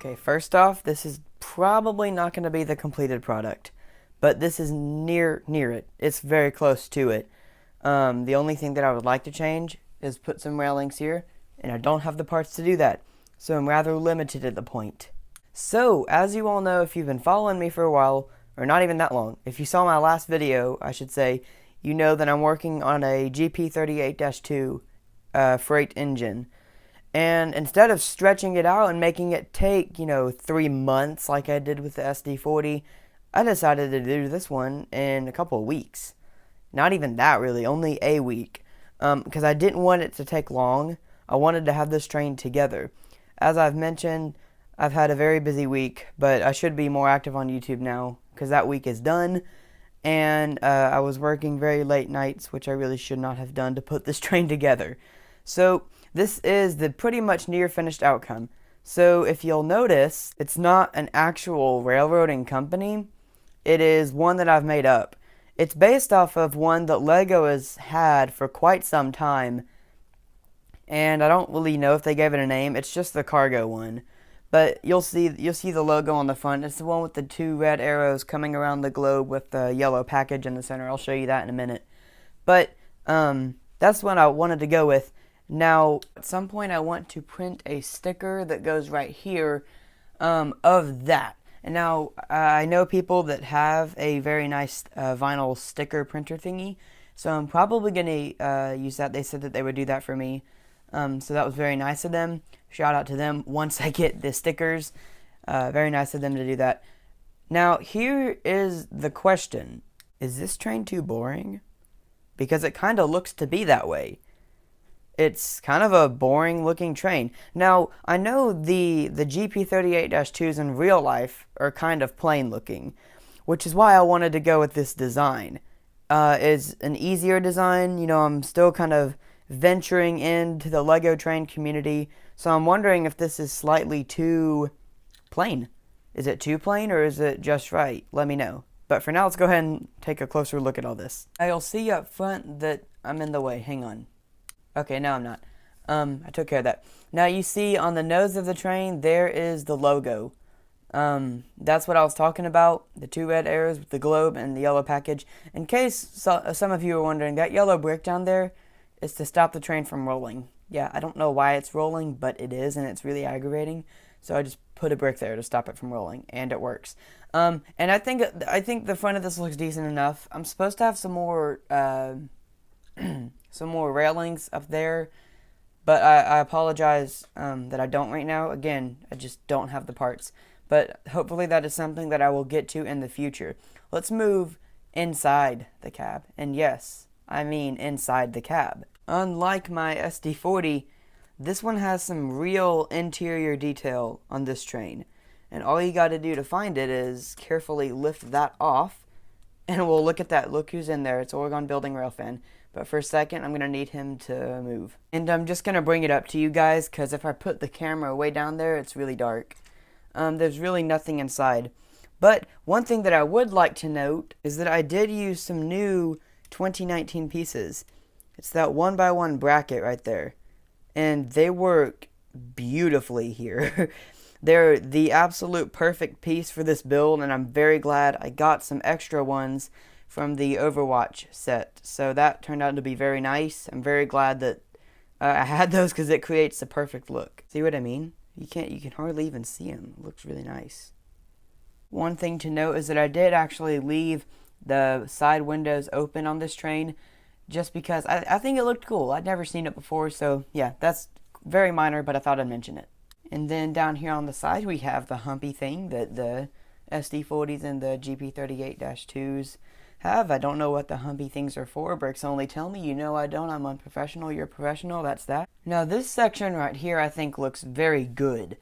Okay, first off, this is probably not going to be the completed product, but this is near it. It's very close to it. The only thing that I would like to change is put some railings here, and I don't have the parts to do that, so I'm rather limited at the point. So, as you all know, if you've been following me for a while, or not even that long, if you saw my last video, I should say, you know that I'm working on a GP38-2 freight engine. And instead of stretching it out and making it take, 3 months like I did with the SD40, I decided to do this one in a couple of weeks. Not even that really, only a week. Because I didn't want it to take long. I wanted to have this train together. As I've mentioned, I've had a very busy week, but I should be more active on YouTube now because that week is done. And I was working very late nights, which I really should not have done to put this train together. So this is the pretty much near finished outcome. So if you'll notice, it's not an actual railroading company. It is one that I've made up. It's based off of one that Lego has had for quite some time. And I don't really know if they gave it a name. It's just the cargo one. But you'll see the logo on the front. It's the one with the 2 red arrows coming around the globe with the yellow package in the center. I'll show you that in a minute. But that's what I wanted to go with. Now, at some point I want to print a sticker that goes right here of that. And now, I know people that have a very nice vinyl sticker printer thingy, so I'm probably going to use that. They said that they would do that for me, so that was very nice of them. Shout out to them once I get the stickers. Very nice of them to do that. Now, here is the question. Is this train too boring? Because it kind of looks to be that way. It's kind of a boring looking train. Now, I know the GP38-2s in real life are kind of plain looking, which is why I wanted to go with this design. It's an easier design. I'm still kind of venturing into the Lego train community, so I'm wondering if this is slightly too plain. Is it too plain or is it just right? Let me know. But for now, let's go ahead and take a closer look at all this. You'll see up front that I'm in the way. Hang on. Okay, no, I'm not. I took care of that. Now you see on the nose of the train, there is the logo. That's what I was talking about. The 2 red arrows with the globe and the yellow package. In case some of you are wondering, that yellow brick down there is to stop the train from rolling. Yeah, I don't know why it's rolling, but it is, and it's really aggravating. So I just put a brick there to stop it from rolling, and it works. And I think the front of this looks decent enough. I'm supposed to have some more some more railings up there, but I apologize that I don't right now. Again, I just don't have the parts, but hopefully that is something that I will get to in the future. Let's move inside the cab, and yes, I mean inside the cab. Unlike my SD40, this one has some real interior detail on this train, and all you got to do to find it is carefully lift that off, and we'll look at that. Look who's in there. It's Oregon Building Railfan. But for a second, I'm going to need him to move. And I'm just going to bring it up to you guys, because if I put the camera way down there, it's really dark. There's really nothing inside. But one thing that I would like to note is that I did use some new 2019 pieces. It's that 1x1 bracket right there. And they work beautifully here. They're the absolute perfect piece for this build, and I'm very glad I got some extra ones from the Overwatch set. So that turned out to be very nice. I'm very glad that I had those because it creates the perfect look. See what I mean? You can hardly even see them. It looks really nice. One thing to note is that I did actually leave the side windows open on this train just because I think it looked cool. I'd never seen it before, so yeah, that's very minor, but I thought I'd mention it. And then down here on the side we have the humpy thing that the SD40s and the GP38-2s have. I don't know what the humpy things are for. Bricks only tell me. I don't. I'm unprofessional. You're professional. That's that. Now this section right here I think looks very good.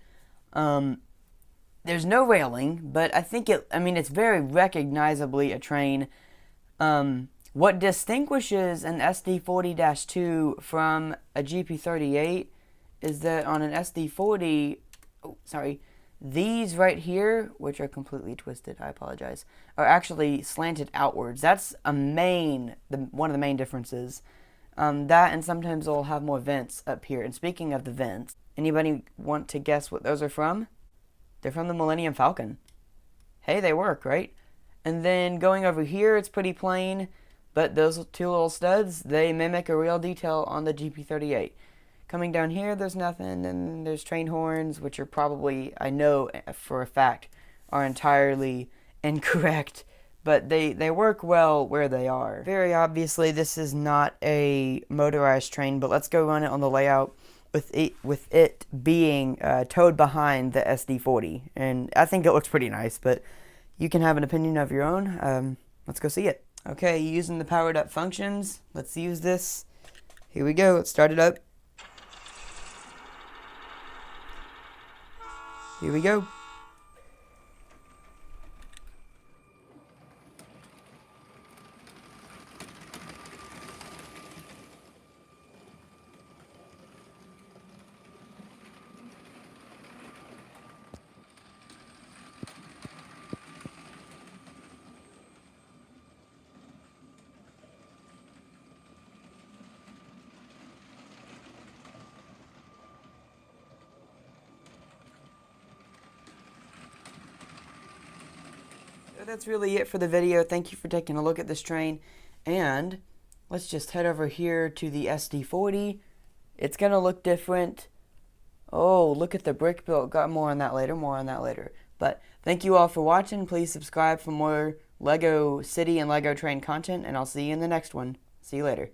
There's no railing, but I think it's very recognizably a train. What distinguishes an SD40-2 from a GP38 is that on an SD40, these right here, which are completely twisted, I apologize, are actually slanted outwards. That's one of the main differences. That, and sometimes they'll have more vents up here. And speaking of the vents, anybody want to guess what those are from? They're from the Millennium Falcon. Hey, they work, right? And then going over here, it's pretty plain, but those two little studs, they mimic a real detail on the GP38. Coming down here, there's nothing, and there's train horns, which are probably, I know for a fact, are entirely incorrect, but they work well where they are. Very obviously, this is not a motorized train, but let's go run it on the layout with it being towed behind the SD40, and I think it looks pretty nice, but you can have an opinion of your own. Let's go see it. Okay, using the powered up functions, let's use this. Here we go, let's start it up. Here we go. So that's really it for the video. Thank you for taking a look at this train, and let's just head over here to the SD40. It's gonna look different. Oh, look at the brick build. Got more on that later. But thank you all for watching. Please subscribe for more Lego City and Lego Train content, and I'll see you in the next one. See you later.